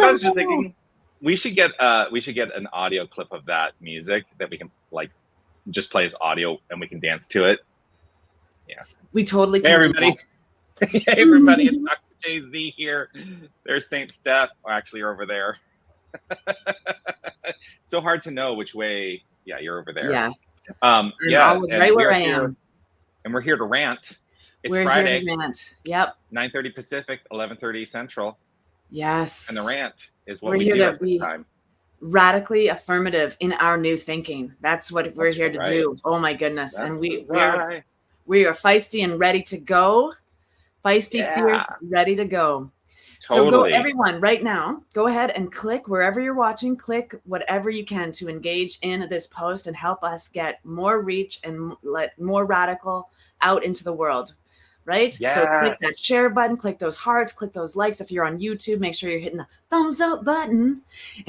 I was just thinking we should get an audio clip of that music that we can like just play as audio and we can dance to it. Yeah. We totally can. Hey everybody. Hey everybody, it's Dr. Jay-Z here. There's St. Steph. Oh, actually, you're over there. So hard to know which way. Yeah, you're over there. Yeah. Yeah. I was right where I am. And we're here to rant. We're Friday. Here to rant. Yep. 9:30 Pacific, 11:30 Central. Yes. And the rant is what we do at this time. Radically affirmative in our new thinking. That's what we're here to do. Oh my goodness. And we are feisty and ready to go. Feisty, fierce, ready to go. Totally. So go, everyone, right now, go ahead and click wherever you're watching, click whatever you can to engage in this post and help us get more reach and let more radical out into the world. Right? Yes. So click that share button, click those hearts, click those likes. If you're on YouTube, make sure you're hitting the thumbs up button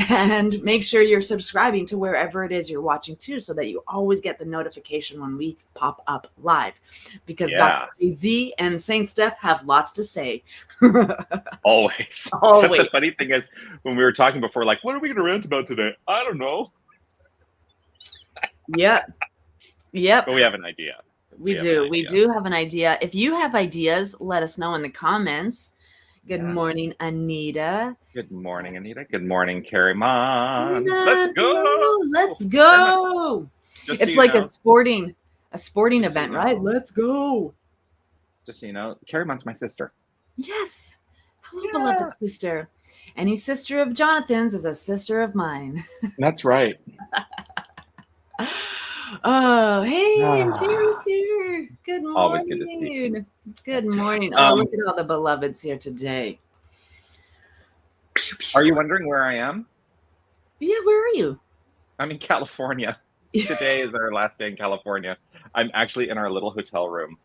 and make sure you're subscribing to wherever it is you're watching too, so that you always get the notification when we pop up live. Because Dr. Z and St. Steph have lots to say. Always. Except the funny thing is, when we were talking before, like, what are we going to rant about today? I don't know. Yep. But we have an idea. We do have an idea. If you have ideas, let us know in the comments. Good morning, Anita. Good morning, Anita. Good morning, Carrie Mom. Let's go. Let's go. It's like a sporting event, right? Let's go. Just so you know, Carrie Mom's my sister. Yes. Hello, beloved sister. Any sister of Jonathan's is a sister of mine. That's right. Oh, hey, and Jerry's here. Good morning. Always good to see you. Good morning. Oh, look at all the beloveds here today. Are you wondering where I am? Yeah, where are you? I'm in California. Today is our last day in California. I'm actually in our little hotel room.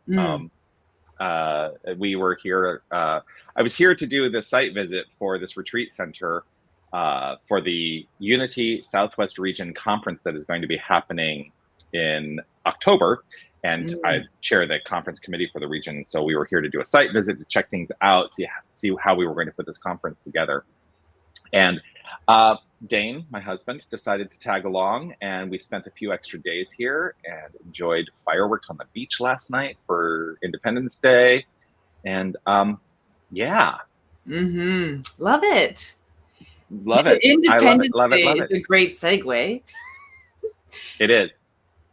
We were here. I was here to do the site visit for this retreat center for the Unity Southwest Region Conference that is going to be happening in October, and I chair the conference committee for the region. So we were here to do a site visit to check things out, see how we were going to put this conference together. And Dane, my husband, decided to tag along, and we spent a few extra days here and enjoyed fireworks on the beach last night for Independence Day. And love it. Love it. Independence Day is a great segue. It is.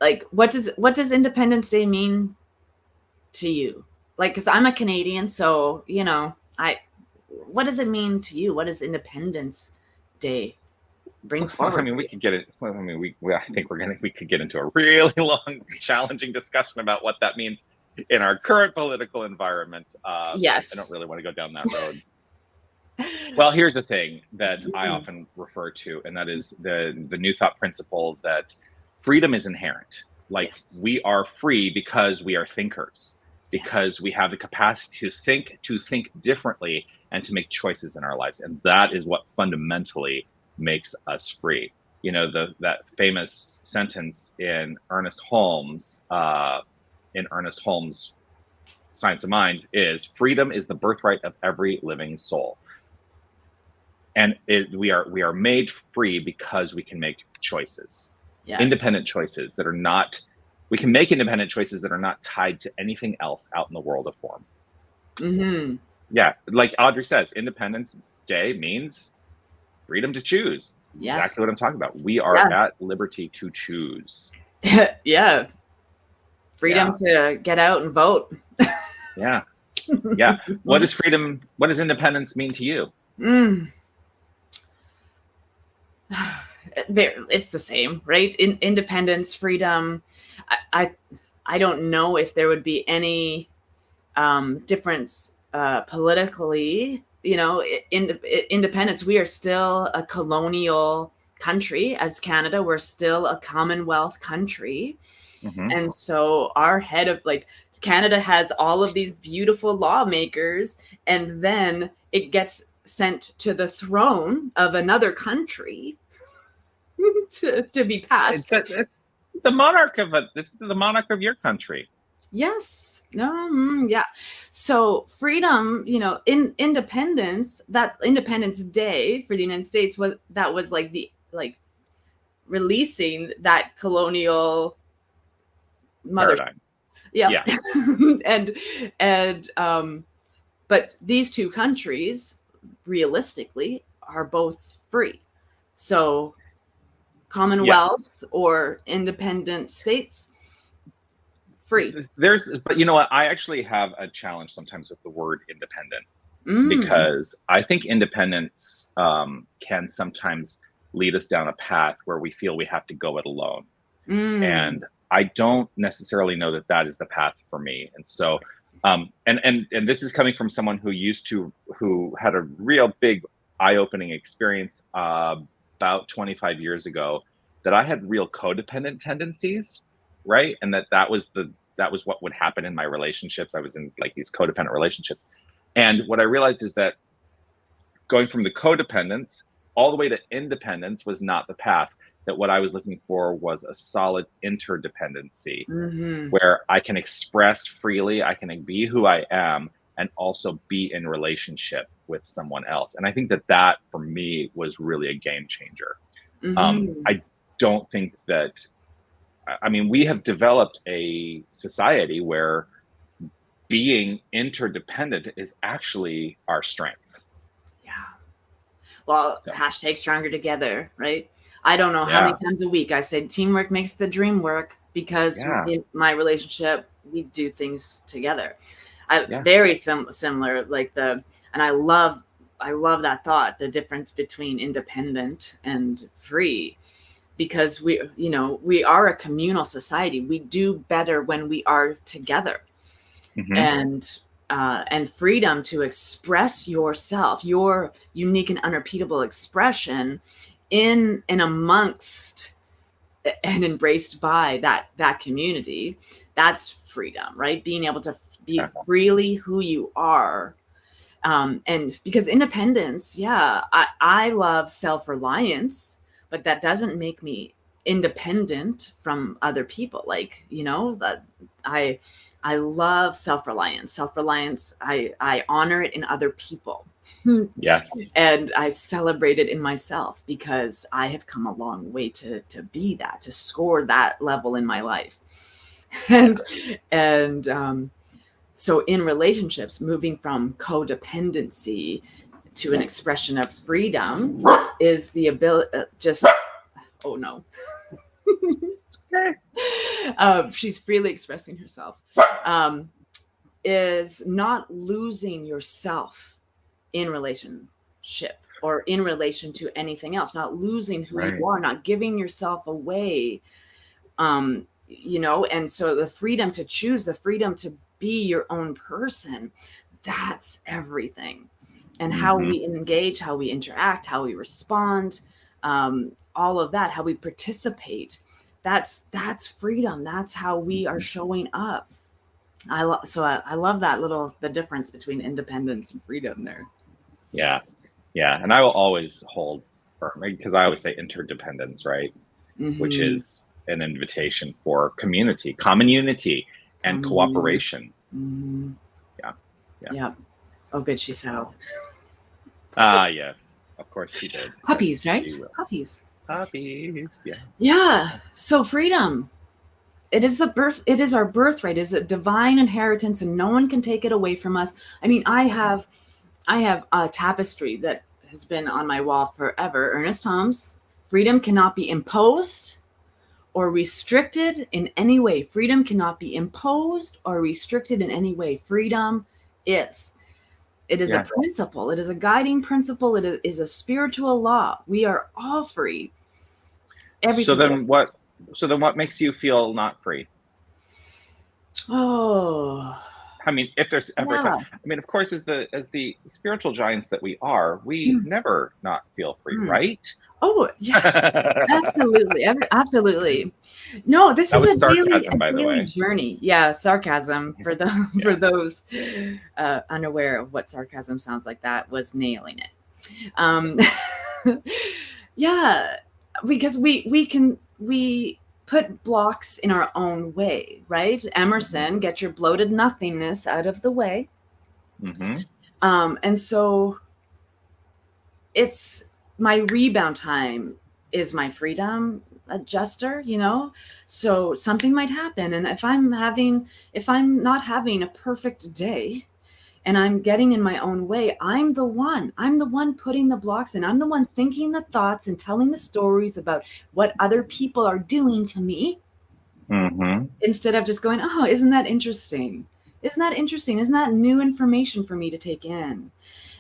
Like, what does Independence Day mean to you? Like, because I'm a Canadian, so you know, what does it mean to you? What does Independence Day bring forward? I mean, we could get it. Well, I mean, I think we could get into a really long, challenging discussion about what that means in our current political environment. Yes, I don't really want to go down that road. Well, here's the thing that I often refer to, and that is the New Thought principle that freedom is inherent. Like, we are free because we are thinkers, because we have the capacity to think differently and to make choices in our lives. And that is what fundamentally makes us free. You know, that famous sentence in Ernest Holmes' Science of Mind is, freedom is the birthright of every living soul. And we are made free because we can make choices. Independent choices that are not, we can make independent choices that are not tied to anything else out in the world of form. Yeah, like Audrey says, Independence Day means freedom to choose. It's exactly what I'm talking about. We are at liberty to choose. Freedom to get out and vote. Yeah. What is freedom? What does independence mean to you? It's the same, right? Independence, freedom. I don't know if there would be any difference politically. You know, independence. We are still a colonial country as Canada. We're still a Commonwealth country, and so our head of Canada has all of these beautiful lawmakers, and then it gets sent to the throne of another country to be passed. It's the monarch of it. It's the monarch of your country. Yes. No. Yeah. So freedom, in independence, that Independence Day for the United States was like releasing that colonial mother. Paradigm. Yeah. Yeah. and but these two countries realistically are both free. So Commonwealth Yes. or independent states, free. But you know what? I actually have a challenge sometimes with the word independent, Mm. because I think independence can sometimes lead us down a path where we feel we have to go it alone. Mm. And I don't necessarily know that that is the path for me. And so, and this is coming from someone who had a real big eye-opening experience about 25 years ago, that I had real codependent tendencies, right? And that was what would happen in my relationships. I was in like these codependent relationships. And what I realized is that going from the codependence all the way to independence was not the path. That what I was looking for was a solid interdependency Mm-hmm. where I can express freely, I can be who I am, and also be in relationship with someone else. And I think that for me was really a game changer. Mm-hmm. I don't think that, I mean, we have developed a society where being interdependent is actually our strength. Yeah. Well, So, hashtag stronger together, right? I don't know how many yeah, times a week I say teamwork makes the dream work, because yeah, in my relationship, we do things together. yeah, Very similar, and I love that thought, the difference between independent and free, because we are a communal society. We do better when we are together. hmm, And freedom to express yourself, your unique and unrepeatable expression in and amongst and embraced by that community. That's freedom, right? Being able to be yeah, freely who you are. And because independence, yeah, I love self-reliance, but that doesn't make me independent from other people. That I love self-reliance. Self-reliance, I honor it in other people. yes, And I celebrate it in myself, because I have come a long way to be that, to score that level in my life. and yes, and so in relationships, moving from codependency to an expression of freedom is the ability, oh no. okay, She's freely expressing herself, is not losing yourself in relationship or in relation to anything else, not losing who right, you are, not giving yourself away. And so the freedom to choose, the freedom to be your own person, that's everything. And how hmm, we engage, how we interact, how we respond, all of that, how we participate, that's freedom. That's how we are showing up. I love the difference between independence and freedom there. yeah, yeah. And I will always hold firm, because I always say interdependence, right? Which Mm-hmm. is an invitation for community, common unity, and Community. cooperation. Mm-hmm. Yeah, yeah. Yeah. Oh, good. She settled. So, ah, yes, of course she did. Yes, Puppies, right? she will. Puppies. Puppies, yeah. Yeah. So freedom. It is our birthright. It is a divine inheritance, and no one can take it away from us. I mean, I have a tapestry that has been on my wall forever. Ernest Holmes: freedom cannot be imposed or restricted in any way. Freedom cannot be imposed or restricted in any way. Freedom is. It is a Yeah. principle. It is a guiding principle. It is a spiritual law. We are all free. Every So single then one. what? So then what makes you feel not free? Oh, I mean, if there's ever a time, yeah. I mean, of course, as the spiritual giants that we are, we never not feel free, Mm. right? Oh, yeah. That Absolutely. Absolutely. No, this is was a sarcasm, by the daily way. journey. Yeah, sarcasm for Yeah. those unaware of what sarcasm sounds like. That was nailing it. Um, yeah, because we put blocks in our own way, right? Emerson, get your bloated nothingness out of the way. And so it's my rebound time is my freedom adjuster, you know? So something might happen. And if I'm not having a perfect day and I'm getting in my own way, I'm the one putting the blocks in. I'm the one thinking the thoughts and telling the stories about what other people are doing to me. Instead of just going, oh, isn't that interesting? Isn't that interesting? Isn't that new information for me to take in?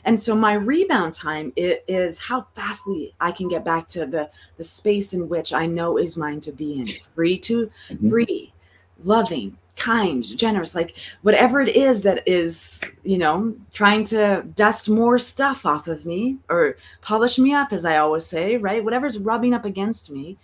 And so my rebound time is how fastly I can get back to the space in which I know is mine to be in. Free, loving, kind, generous, like whatever it is that is, you know, trying to dust more stuff off of me or polish me up, as I always say, right? Whatever's rubbing up against me.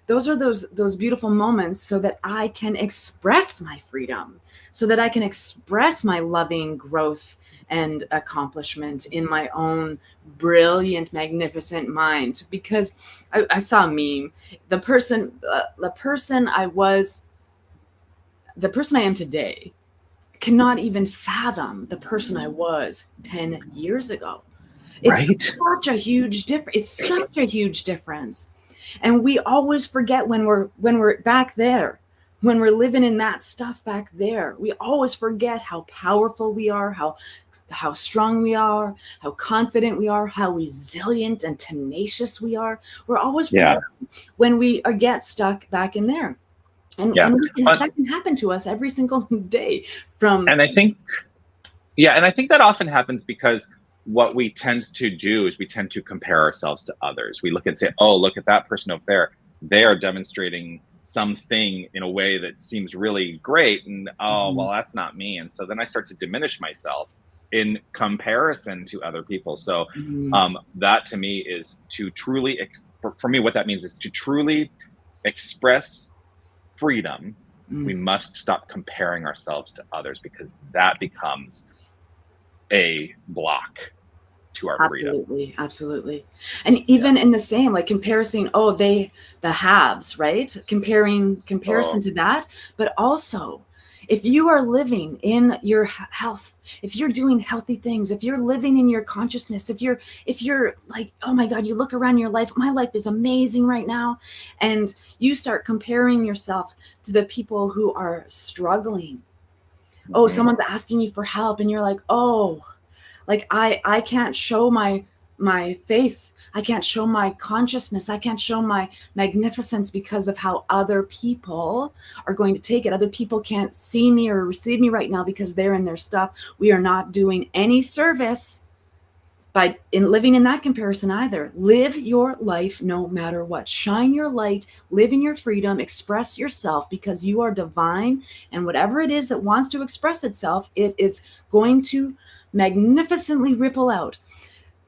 Those are those beautiful moments so that I can express my freedom, so that I can express my loving growth and accomplishment in my own brilliant, magnificent mind. Because I saw a meme. The person I am today cannot even fathom the person I was 10 years ago. It's such a huge difference. It's such a huge difference. And we always forget when we're back there, when we're living in that stuff back there. We always forget how powerful we are, how strong we are, how confident we are, how resilient and tenacious we are. We're always forgetting when we get stuck back in there. And that can happen to us every single day. And I think that often happens because what we tend to do is we tend to compare ourselves to others. We look and say, oh, look at that person over there. They are demonstrating something in a way that seems really great. And, well, that's not me. And so then I start to diminish myself in comparison to other people. So that to me is to truly, for me, what that means is to truly express freedom. We must stop comparing ourselves to others, because that becomes a block to our freedom. Absolutely. And even in the same, like comparison, the haves, right? Comparison to that. But also, if you are living in your health, if you're doing healthy things, if you're living in your consciousness, if you're like, oh my God, you look around your life, my life is amazing right now. And you start comparing yourself to the people who are struggling. Oh, someone's asking you for help and you're like, oh, like I can't show my faith. I can't show my consciousness. I can't show my magnificence because of how other people are going to take it. Other people can't see me or receive me right now because they're in their stuff. We are not doing any service by living in that comparison either. Live your life no matter what. Shine your light, live in your freedom, express yourself, because you are divine, and whatever it is that wants to express itself, it is going to magnificently ripple out.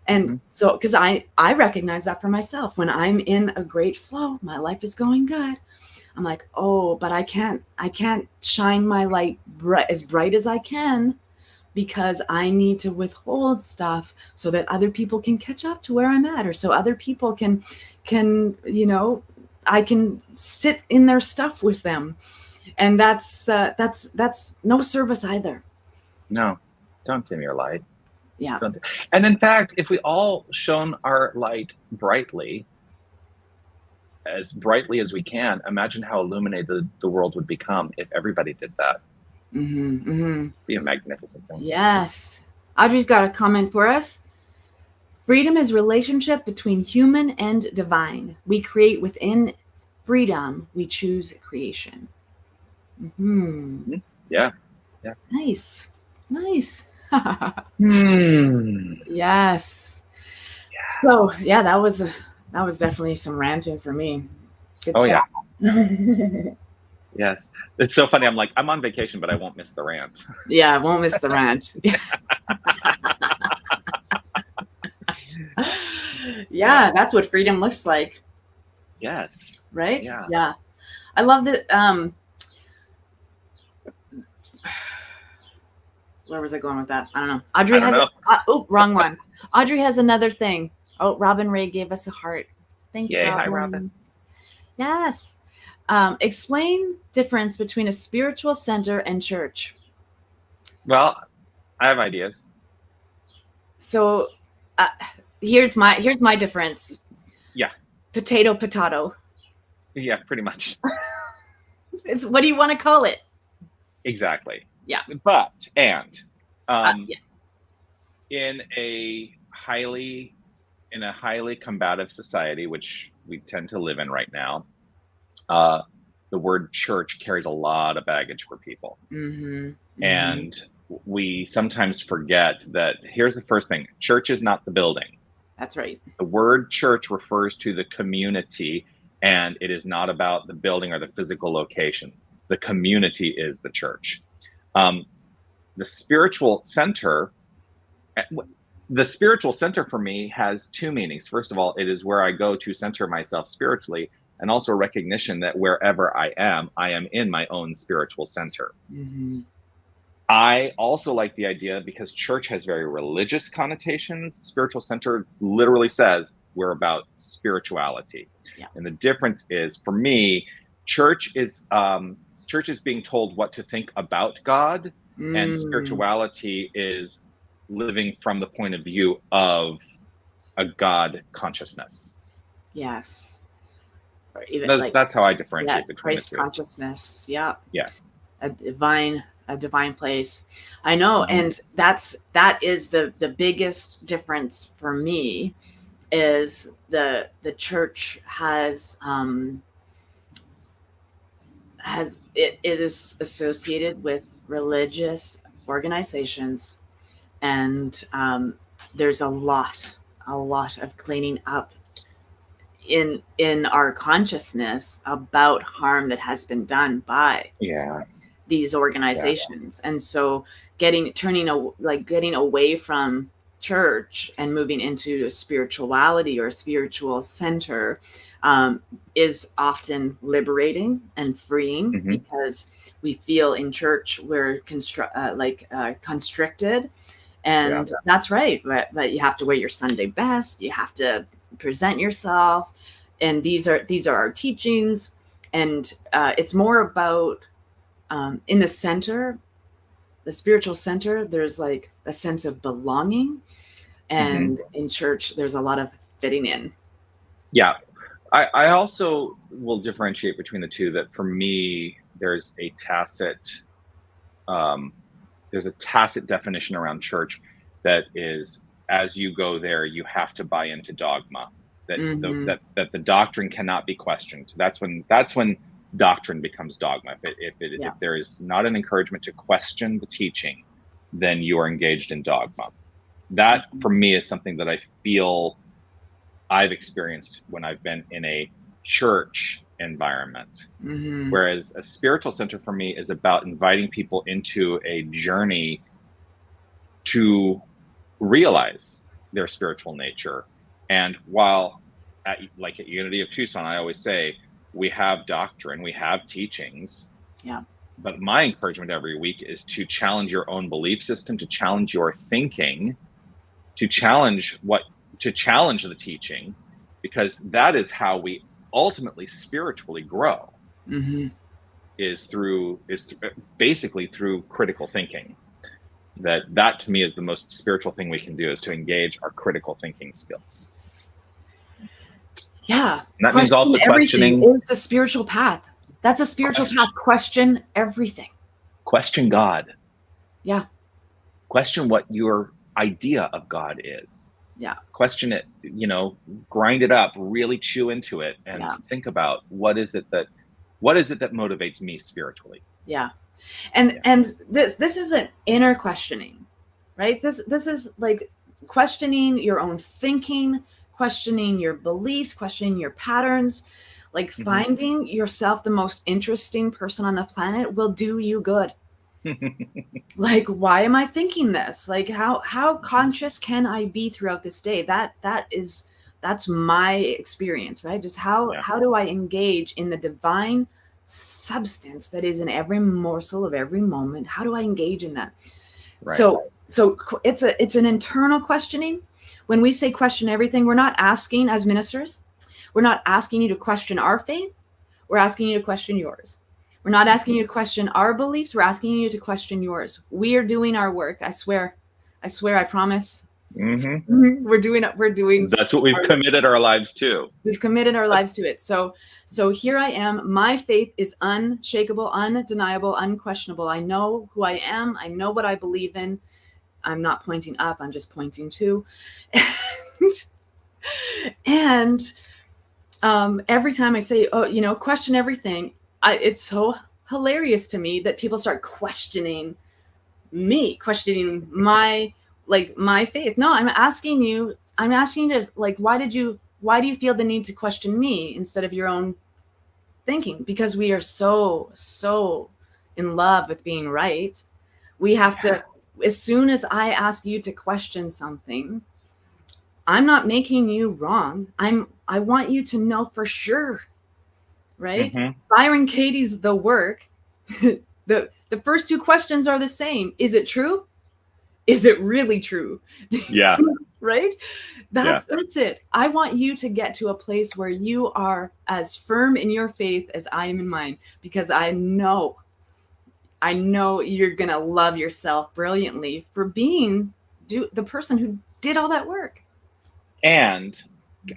And so, because I recognize that for myself. When I'm in a great flow, my life is going good, I'm like, oh, but I can't shine my light as bright as I can, because I need to withhold stuff so that other people can catch up to where I'm at, or so other people can, you know, I can sit in their stuff with them. And that's no service either. No, don't dim your light. Yeah. And in fact, if we all shone our light as brightly as we can, imagine how illuminated the world would become if everybody did that. Be a magnificent thing. Yes. Audrey's got a comment for us. Freedom is relationship between human and divine. We create within freedom. We choose creation. Yeah. Nice. Yes. Yeah. So yeah, that was definitely some ranting for me. Good stuff. Yeah. Yes. It's so funny. I'm like, I'm on vacation, but I won't miss the rant. Yeah, I won't miss the rant. Yeah, that's what freedom looks like. Yes. Right? Yeah. I love that. Where was I going with that? I don't know. Audrey has wrong one. Audrey has another thing. Oh, Robin Ray gave us a heart. Thanks, Yay, Robin. hi, Robin. Yes. Explain difference between a spiritual center and church. Well, I have ideas. So here's my difference. Yeah. Potato. Yeah, pretty much. It's, what do you want to call it? Exactly. Yeah. But, Yeah. in a highly combative society, which we tend to live in right now, the word church carries a lot of baggage for people. And we sometimes forget that here's the first thing: church is not the building. That's right. The word church refers to the community, and it is not about the building or the physical location. The community is the church. The spiritual center for me has two meanings. First of all, it is where I go to center myself spiritually, and also a recognition that wherever I am in my own spiritual center. I also like the idea, because church has very religious connotations. Spiritual center literally says we're about spirituality. Yeah. And the difference is, for me, church is being told what to think about God, and spirituality is living from the point of view of a God consciousness. Yes. Or even That's how I differentiate between Christ the two. Consciousness. Yeah. Yeah. A divine place. I know. And that is the biggest difference for me, is the church it is associated with religious organizations, and there's a lot of cleaning up in our consciousness about harm that has been done by these organizations. And so getting away from church and moving into a spirituality or a spiritual center is often liberating and freeing, because we feel in church we're constricted. And that's right. But you have to wear your Sunday best. You have to present yourself. And these are our teachings. And it's more about in the center, the spiritual center, there's like a sense of belonging. And in church, there's a lot of fitting in. Yeah. I also will differentiate between the two, that for me, there's a tacit definition around church that is, as you go there, you have to buy into dogma, that that the doctrine cannot be questioned. That's when doctrine becomes dogma. If there is not an encouragement to question the teaching, then you are engaged in dogma. That for me is something that I feel I've experienced when I've been in a church environment. Whereas a spiritual center for me is about inviting people into a journey to realize their spiritual nature. And while at Unity of Tucson, I always say, we have doctrine, we have teachings. Yeah. But my encouragement every week is to challenge your own belief system, to challenge your thinking, to challenge the teaching, because that is how we ultimately spiritually grow. Is basically through critical thinking. That to me is the most spiritual thing we can do, is to engage our critical thinking skills. Yeah. And that means also questioning is the spiritual path. That's a spiritual path. Question everything. Question God. Yeah. Question what your idea of God is. Yeah. Question it, grind it up, really chew into it, and think about what is it that motivates me spiritually. Yeah. And this is an inner questioning, right? This is like questioning your own thinking, questioning your beliefs, questioning your patterns. Like finding yourself the most interesting person on the planet will do you good. Like, why am I thinking this? Like, how conscious can I be throughout this day? That's my experience, right? Just how do I engage in the divine substance that is in every morsel of every moment? How do I engage in that? Right. So it's an internal questioning. When we say question everything, we're not asking, as ministers, we're not asking you to question our faith. we're asking you to question yours. We're not asking you to question our beliefs. We're asking you to question yours. We are doing our work. I swear, I promise. Mm-hmm. We're doing. That's what we've committed our lives to. We've committed our lives to it. So here I am. My faith is unshakable, undeniable, unquestionable. I know who I am. I know what I believe in. I'm not pointing up. I'm just pointing to. And every time I say, oh, question everything, it's so hilarious to me that people start questioning me, questioning my faith. No, I'm asking you to, like, why do you feel the need to question me instead of your own thinking? Because we are so in love with being right. We have to, as soon as I ask you to question something, I'm not making you wrong. I want you to know for sure, right? Mm-hmm. Byron Katie's The Work. The first two questions are the same. Is it true? Is it really true? Yeah. Right? That's it. I want you to get to a place where you are as firm in your faith as I am in mine, because I know you're going to love yourself brilliantly for being the person who did all that work. And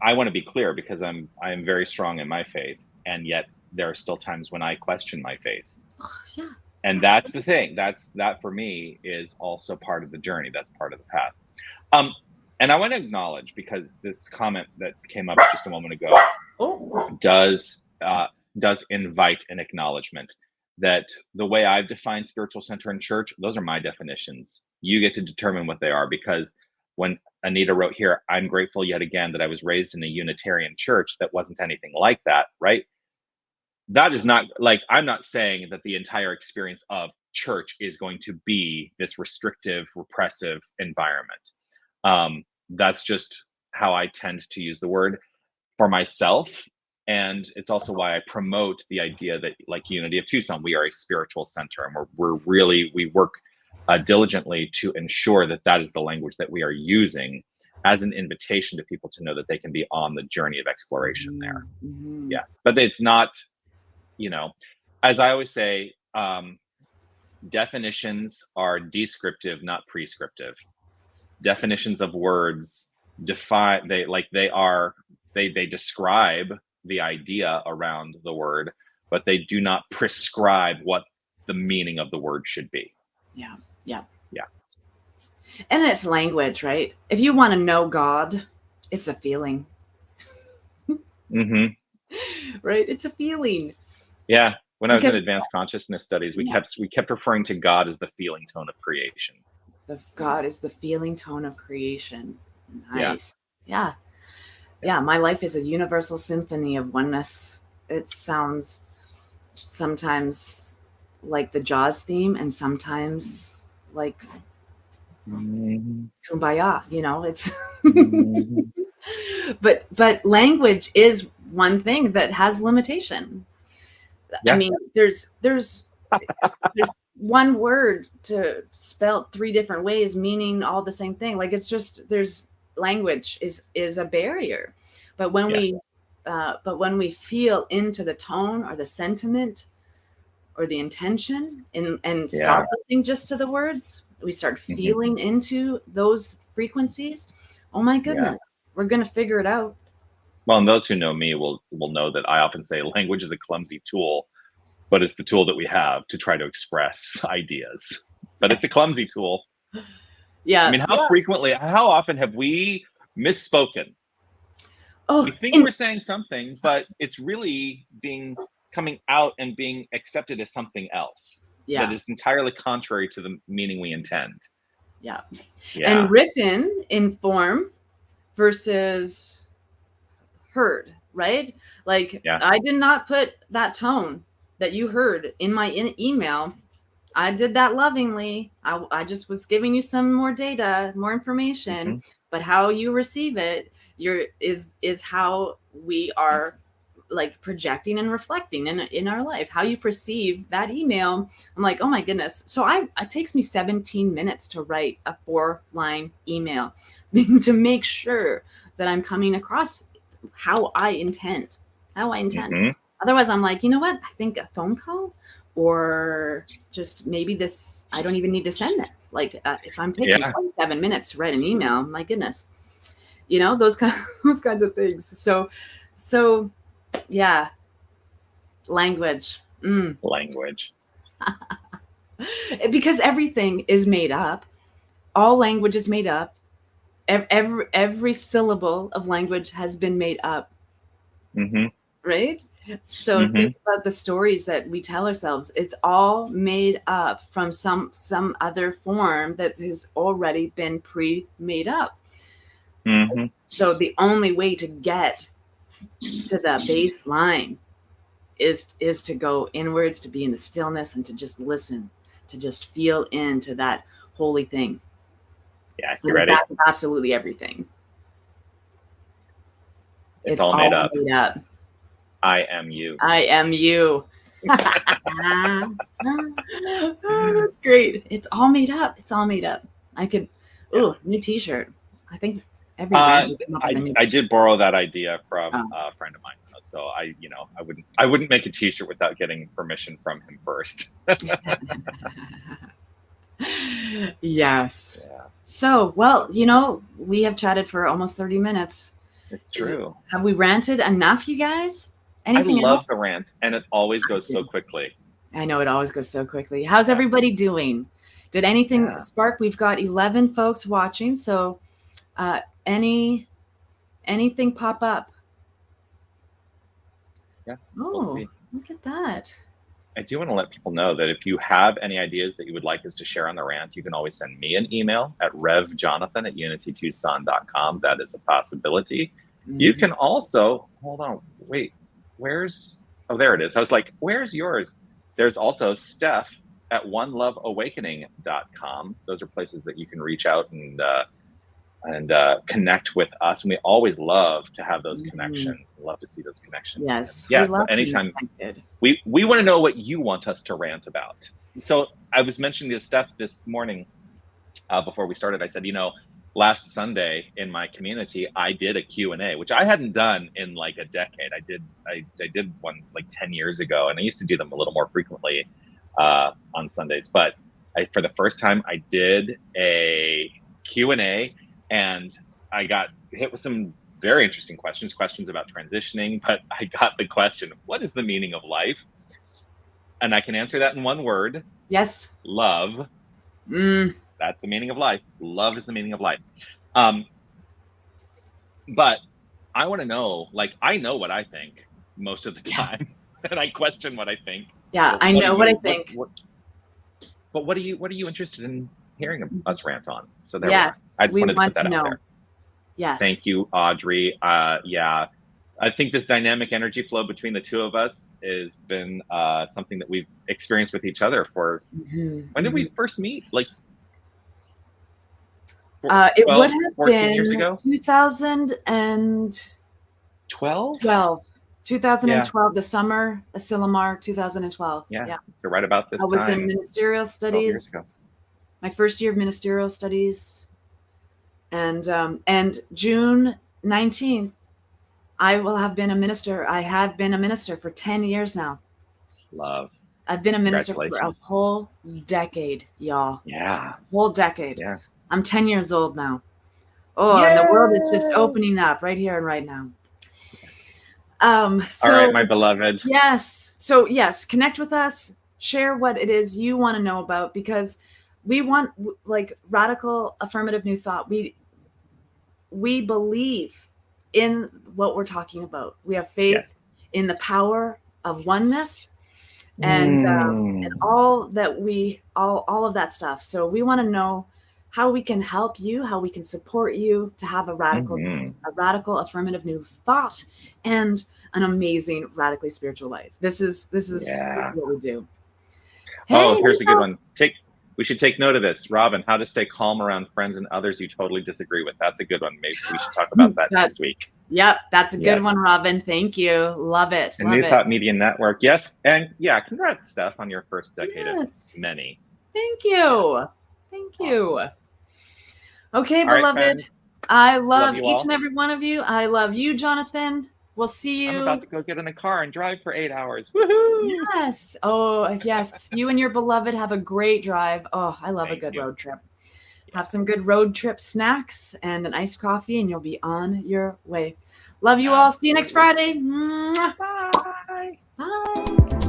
I want to be clear, because I am very strong in my faith, and yet there are still times when I question my faith. Yeah. And that's the thing. That for me is also part of the journey. That's part of the path. And I want to acknowledge, because this comment that came up just a moment ago does invite an acknowledgement that the way I've defined spiritual center and church, those are my definitions. You get to determine what they are, because when Anita wrote here, I'm grateful yet again that I was raised in a Unitarian church that wasn't anything like that, right? That is not, like, I'm not saying that the entire experience of church is going to be this restrictive, repressive environment. That's just how I tend to use the word for myself. And it's also why I promote the idea that, like Unity of Tucson, we are a spiritual center, and we work diligently to ensure that is the language that we are using as an invitation to people to know that they can be on the journey of exploration there. Mm-hmm. Yeah. But it's not, as I always say, definitions are descriptive, not prescriptive. Definitions of words describe the idea around the word, but they do not prescribe what the meaning of the word should be. Yeah. And it's language, right? If you want to know God, it's a feeling. Mm-hmm. Right? It's a feeling. Yeah. When I was in advanced consciousness studies, we kept referring to God as the feeling tone of creation. God is the feeling tone of creation. Nice. Yeah. My life is a universal symphony of oneness. It sounds sometimes like the Jaws theme, and sometimes like Kumbaya, it's but language is one thing that has limitation. I mean, there's one word to spell 3 different ways, meaning all the same thing. Like, it's just, language is a barrier. But when we feel into the tone or the sentiment or the intention and stop listening just to the words, we start feeling into those frequencies. Oh my goodness, we're going to figure it out. Well, and those who know me will know that I often say language is a clumsy tool, but it's the tool that we have to try to express ideas. But it's a clumsy tool. Yeah. I mean, how often have we misspoken? Oh, we think we're saying something, but it's really coming out and being accepted as something else that is entirely contrary to the meaning we intend. Yeah. And written in form versus heard, right? Like, I did not put that tone that you heard in my email. I did that lovingly. I just was giving you some more data, more information, but how you receive it is how we are, like, projecting and reflecting in our life. How you perceive that email. I'm like, oh my goodness. So it takes me 17 minutes to write a 4-line email to make sure that I'm coming across how I intend. Otherwise, I'm like, you know what? I think a phone call or just maybe this, I don't even need to send this. Like if I'm taking 27 minutes to write an email, my goodness, you know, those kinds of things. So yeah, language. Language. Because everything is made up. All language is made up. Every syllable of language has been made up. Mm-hmm. Right? So think about the stories that we tell ourselves. It's all made up from some other form that has already been pre-made up. Mm-hmm. So the only way to get to the baseline is to go inwards, to be in the stillness, and to just listen, to just feel into that holy thing. Yeah, you ready? That's absolutely everything. It's all made up. Made up. I am you. I am you. Oh, that's great. It's all made up. It's all made up. I could, new t-shirt. I think every brand would come up with a new I did borrow that idea from a friend of mine. So I wouldn't make a t-shirt without getting permission from him first. Yes. Yeah. So, well, we have chatted for almost 30 minutes. It's true. Have we ranted enough, you guys? Anything I love else? the rant, and it always goes so quickly. I know it always goes so quickly. How's everybody doing? Did anything spark? We've got 11 folks watching. So anything pop up? Yeah. Oh, we'll see. Look at that. I do want to let people know that if you have any ideas that you would like us to share on the rant, you can always send me an email at revjonathan@unitytucson.com. That is a possibility. Mm-hmm. You can also, hold on, wait, there it is. I was like, where's yours? There's also Steph at oneloveawakening.com. Those are places that you can reach out and connect with us. And we always love to have those connections. We love to see those connections. Yes. And so anytime we want to know what you want us to rant about. So I was mentioning to Steph this morning before we started, I said, last Sunday in my community, I did a Q&A, which I hadn't done in like a decade. I did one like 10 years ago, and I used to do them a little more frequently on Sundays. But for the first time, I did a Q&A, and I got hit with some very interesting questions about transitioning. But I got the question, what is the meaning of life? And I can answer that in one word. Yes. Love. That's the meaning of life. Love is the meaning of life. But I want to know, like, I know what I think most of the time, and I question what I think. Yeah, I know what I think. But what are you interested in hearing us rant on? So there yes, I just wanted to put that out there. Yes. Thank you, Audrey. Yeah, I think this dynamic energy flow between the two of us has been something that we've experienced with each other for. When did we first meet? Like. It would have 14 been years ago? 2012. 2012, the summer, Asilomar, 2012. Yeah. So right about this time. I was in ministerial studies. My first year of ministerial studies. And June 19th, I will have been a minister. I have been a minister for 10 years now. Love. I've been a minister for a whole decade, y'all. Yeah. Whole decade. Yeah. I'm 10 years old now. Oh, Yay! And the world is just opening up right here and right now. All right, my beloved. Yes. So yes, connect with us. Share what it is you want to know about, because we want, like, radical affirmative new thought. We believe in what we're talking about. We have faith in the power of oneness and all that all of that stuff. So we want to know how we can help you, how we can support you to have a radical affirmative new thought and an amazing radically spiritual life. This is what we do. Hey, here's a good one. We should take note of this. Robin, how to stay calm around friends and others you totally disagree with. That's a good one. Maybe we should talk about that next week. Yep, that's a good one, Robin. Thank you. Love it. And New Thought Media Network. Yes. And congrats, Steph, on your first decade of many. Thank you. Thank you. Okay, beloved. Right, I love each and every one of you. I love you, Johnathan. We'll see you. I'm about to go get in a car and drive for 8 hours. Woohoo! Yes. Oh, yes. You and your beloved have a great drive. Oh, I love a good road trip. Have some good road trip snacks and an iced coffee, and you'll be on your way. Love you all. See you next Friday. Bye. Bye.